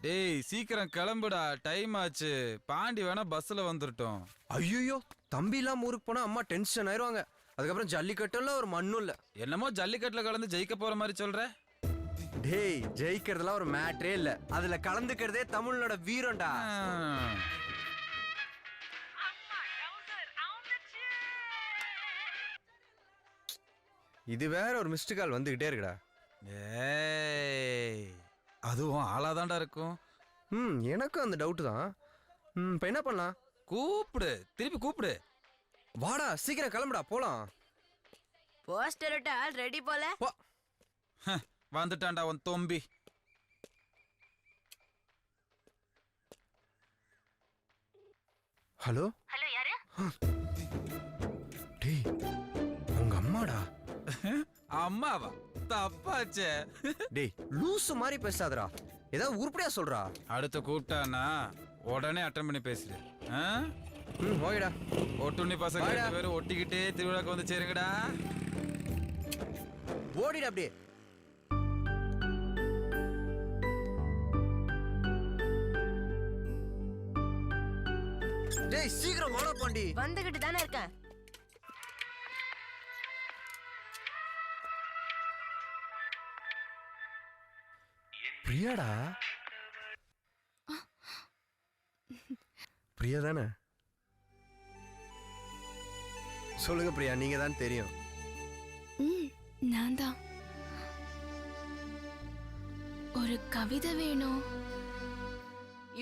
டேய் சீக்கிரம் கிளம்புடா, டைம் ஆச்சு. பாண்டி வேணா பஸ்ல வந்துட்டோம். ஐயோ, தம்பி இல்லாம ஊருக்கு போனா அம்மா டென்ஷன் ஆயிருவாங்க. அதுக்கப்புறம் ஜல்லிக்கட்டும் இல்ல, ஒரு மண்ணும் இல்ல. என்னமோ ஜல்லிக்கட்டுல கலந்து ஜெயிக்க போற மாதிரி சொல்ற. டேய், ஜெயிக்கிறதுலாம் ஒரு மேட்டரே இல்ல. அதுல கலந்துக்கிறதே தமிழனோட வீரம்டா. இது வேற ஒரு மிஸ்டு கால் வந்துகிட்டே இருக்குடா. ஏய், அதுவும் ஆளாதான்டா இருக்கும். எனக்கும் அந்த டவுட் தான். இப்போ என்ன பண்ணலாம்? கூப்பிடு, திருப்பி கூப்பிடு. வாடா, சீக்கிரம் கிளம்புடா, போலாம். போஸ்டர் ஆல் ரெடி போல. வந்துட்டான்டா உன் தொம்பி. ஹலோ ஹலோ, யாரு? டேய், உங்க அம்மாடா. அம்மாவா? தப்பாச்சே. டேய், லூசு மாதிரி பேசாதடா. ஏதாவது உருப்படியா சொல்றா. அடுத்து கூப்பிட்டானா உடனே அட்டன் பண்ணி பேசுறேன். ஓகேடா. ஒட்டுண்ணி பசங்க 2 பேரும் ஒட்டிக்கிட்டே திருவிழாக்கு வந்து சேருங்கடா. ஓடிடா அப்படியே. டேய், சீக்கிரம் வாடா பாண்டி. வந்துகிட்டு தானே இருக்கேன். பிரியாடா. பிரியா தானே? சொல்லுங்க பிரியா, நீங்க தான் தெரியும். நான் தான். ஒரு கவிதை வேணும்.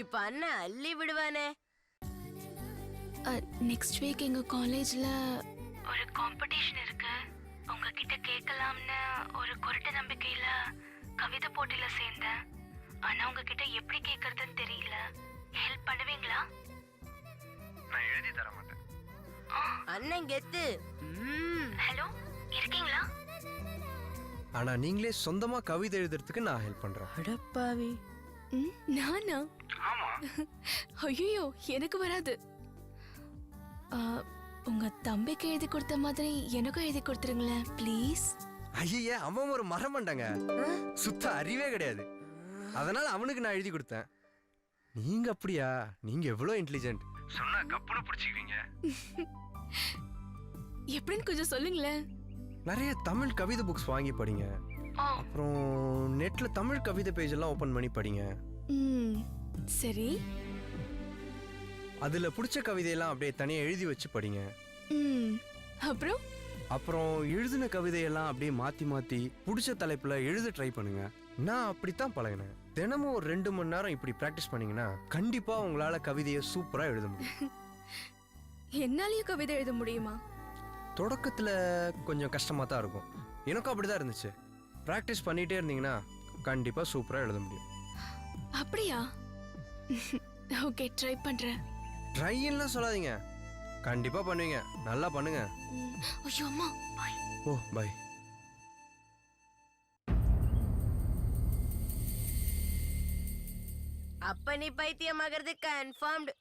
இப்ப அண்ணன் அள்ளி விடுவானே. நெக்ஸ்ட் வீக் எங்க காலேஜ்ல ஒரு காம்படிஷன் இருக்கு. உங்ககிட்ட கேட்கலாம்னு ஒரு குருட்டு நம்பிக்கையில கவிதை போட்டியில சேர்ந்தேன். ஆனா உங்ககிட்ட எப்படி கேட்கறதுன்னு தெரியல. ஹெல்ப் பண்ணுவீங்களா? நான் எழுதி தர மாட்டேன். அண்ணன் கெத்து. ஹலோ, இருக்கீங்களா? ஆனா நீங்களே சொந்தமா கவிதை எழுதுறதுக்கு நான் ஹெல்ப் பண்றேன். அடப்பாவி. நானா? ஆமா. ஐயோ, எனக்கு வராது. உங்க தம்பிக்கு எழுதி கொடுத்த மாதிரி எனக்கும் எழுதி கொடுத்துருங்களேன் ப்ளீஸ். ஐயா, அவன் ஒரு மரம் பண்ணாங்க. சுத்த அறிவே கிடையாது. அதனால அவனுக்கு நான் எழுதி கொடுத்தேன். நீங்க அப்படியா? நீங்க எவ்வளவு இன்டெலிஜென்ட். சொன்னா கப்புனு பிடிச்சிக்குவீங்க. எப்படின்னு கொஞ்சம் சொல்லுங்களேன். நிறைய தமிழ் கவிதை புக்ஸ் வாங்கி படிங்க. அப்புறம் நெட்ல தமிழ் கவிதை பேஜ் எல்லாம் ஓபன் பண்ணி படிங்க. சரி. அதுல பிடிச்ச கவிதையெல்லாம் அப்படியே தனியா எழுதி வச்சு படிங்க. அப்புறம் எழுதின கவிதையெல்லாம் அப்படியே மாத்தி மாத்தி பிடிச்ச தலைப்புல எழுத ட்ரை பண்ணுங்க. நான் அப்படித்தான் பழகினேன். தினமும் ஒரு 2 மணி நேரம் இப்படி பிராக்டிஸ் பண்ணீங்கன்னா கண்டிப்பா உங்களால கவிதையை சூப்பரா எழுத முடியும். என்னாலயும் கவிதை எழுத முடியுமா? தொடக்கத்துல கொஞ்சம் கஷ்டமா தான் இருக்கும். எனக்கும் அப்படிதான் இருந்துச்சு. பிராக்டிஸ் பண்ணிட்டே இருந்தீங்கன்னா கண்டிப்பா சூப்பரா எழுத முடியும். அப்படியா? ஓகே, ட்ரை பண்றேன். ட்ரைன்னு சொல்லாதீங்க, கண்டிப்பா பண்ணுவீங்க. நல்லா பண்ணுங்க. ஐயோ அம்மா, பை. O, by. அப்ப நீ பைத்தியமாகிறது கன்ஃபார்ம்டு.